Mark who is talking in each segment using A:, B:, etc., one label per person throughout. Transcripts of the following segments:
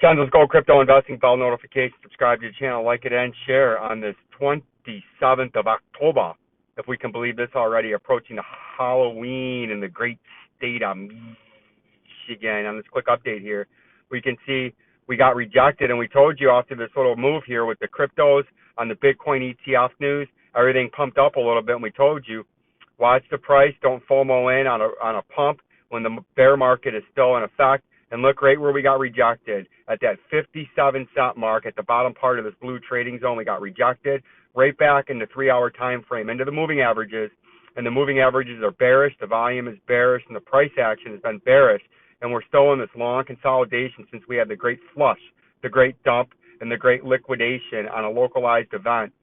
A: Channel's Gold Crypto Investing Bell notification. Subscribe to the channel, like it, and share on this 27th of October. If we can believe this already, approaching the Halloween in the great state of Michigan. On this quick update here, we can see we got rejected, and we told you after this little move here with the cryptos on the Bitcoin ETF news, everything pumped up a little bit, and we told you, watch the price, don't FOMO in on a pump when the bear market is still in effect. And look right where we got rejected, at that 57-cent mark at the bottom part of this blue trading zone. We got rejected right back in the 3-hour time frame into the moving averages, and the moving averages are bearish, the volume is bearish, and the price action has been bearish, and we're still in this long consolidation since we had the great flush, the great dump, and the great liquidation on a localized event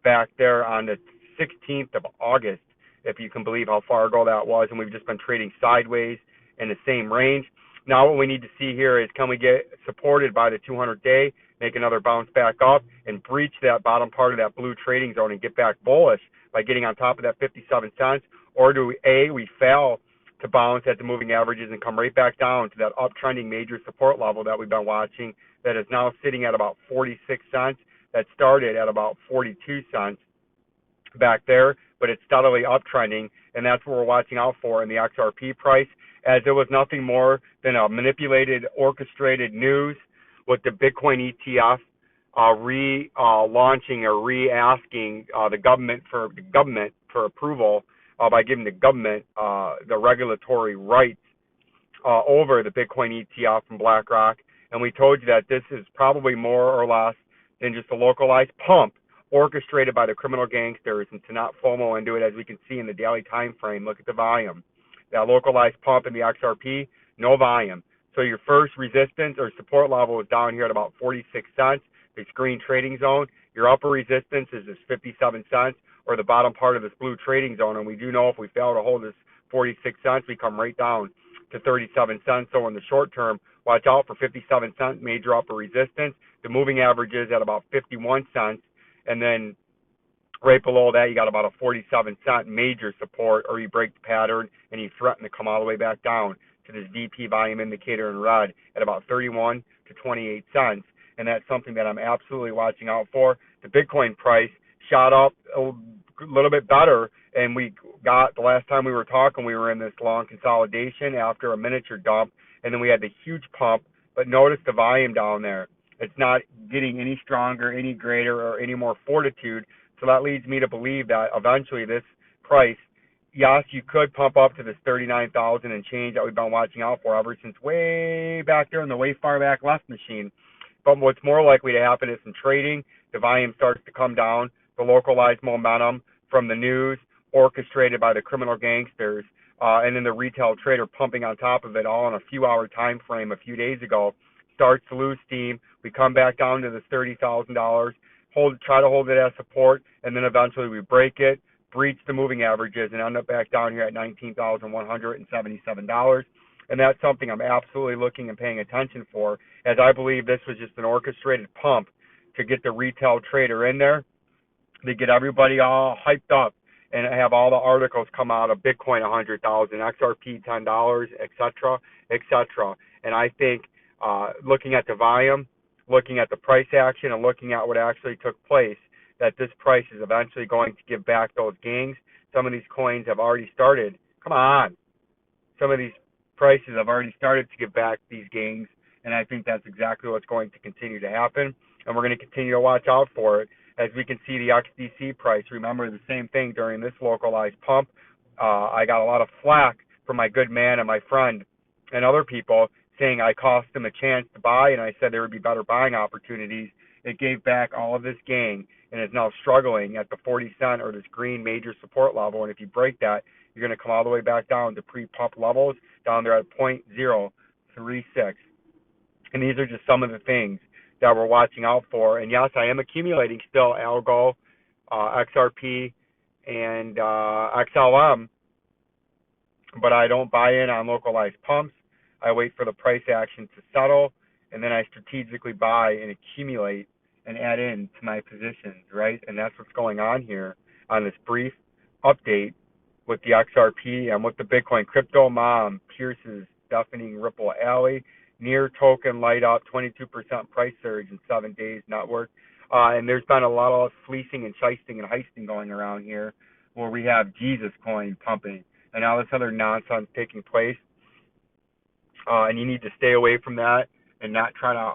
A: back there on the 16th of August, if you can believe how far ago that was, and we've just been trading sideways in the same range. Now what we need to see here is, can we get supported by the 200-day, make another bounce back up, and breach that bottom part of that blue trading zone and get back bullish by getting on top of that 57 cents? Or do we fail to bounce at the moving averages and come right back down to that uptrending major support level that we've been watching that is now sitting at about 46 cents, that started at about 42 cents back there, but it's steadily uptrending, and that's what we're watching out for in the XRP price, as it was nothing more than a manipulated, orchestrated news with the Bitcoin ETF launching or re-asking the government for approval by giving the government the regulatory rights over the Bitcoin ETF from BlackRock. And we told you that this is probably more or less than just a localized pump orchestrated by the criminal gangsters, and to not FOMO into it, as we can see in the daily time frame. Look at the volume. That localized pump in the XRP, no volume. So your first resistance or support level is down here at about 46 cents, this green trading zone. Your upper resistance is this 57 cents, or the bottom part of this blue trading zone. And we do know if we fail to hold this 46 cents, we come right down to 37 cents. So in the short term, watch out for 57 cent major upper resistance. The moving average is at about 51 cents. And then right below that, you got about a 47-cent major support, or you break the pattern and you threaten to come all the way back down to this DP volume indicator in red at about 31 to 28 cents. And that's something that I'm absolutely watching out for. The Bitcoin price shot up a little bit better, and we got, the last time we were talking, we were in this long consolidation after a miniature dump, and then we had the huge pump. But notice the volume down there. It's not getting any stronger, any greater, or any more fortitude. So that leads me to believe that eventually this price, yes, you could pump up to this 39,000 and change that we've been watching out for ever since way back there in the way far back left machine. But what's more likely to happen is in trading, the volume starts to come down, the localized momentum from the news orchestrated by the criminal gangsters, and then the retail trader pumping on top of it all in a few-hour time frame a few days ago starts to lose steam. We come back down to this $30,000, try to hold it as support, and then eventually we break it, breach the moving averages, and end up back down here at $19,177. And that's something I'm absolutely looking and paying attention for, as I believe this was just an orchestrated pump to get the retail trader in there, to get everybody all hyped up and have all the articles come out of Bitcoin 100,000, XRP $10, etc., etc. And I think looking at the volume, looking at the price action, and looking at what actually took place, that this price is eventually going to give back those gains. Some of these coins have already started. Come on. Some of these prices have already started to give back these gains, and I think that's exactly what's going to continue to happen, and we're going to continue to watch out for it. As we can see, the XDC price, remember the same thing during this localized pump. I got a lot of flack from my good man and my friend and other people saying I cost them a chance to buy, and I said there would be better buying opportunities. It gave back all of this gain and is now struggling at the 40 cent or this green major support level. And if you break that, you're going to come all the way back down to pre-pump levels, down there at 0.036. And these are just some of the things that we're watching out for. And yes, I am accumulating still Algo, XRP, and XLM, but I don't buy in on localized pumps. I wait for the price action to settle, and then I strategically buy and accumulate and add in to my positions, right? And that's what's going on here on this brief update with the XRP and with the Bitcoin crypto mom, Pierce's deafening Ripple Alley. near token light up, 22% price surge in 7 days network. And there's been a lot of fleecing and shysting and heisting going around here where we have Jesus coin pumping and all this other nonsense taking place. And you need to stay away from that and not try to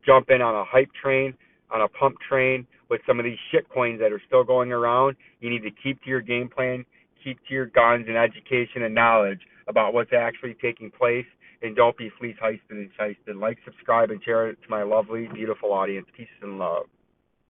A: jump in on a hype train, on a pump train with some of these shit coins that are still going around. You need to keep to your game plan, keep to your guns and education and knowledge about what's actually taking place, and don't be fleece heisted and shysted. Like, subscribe, and share it to my lovely, beautiful audience. Peace and love.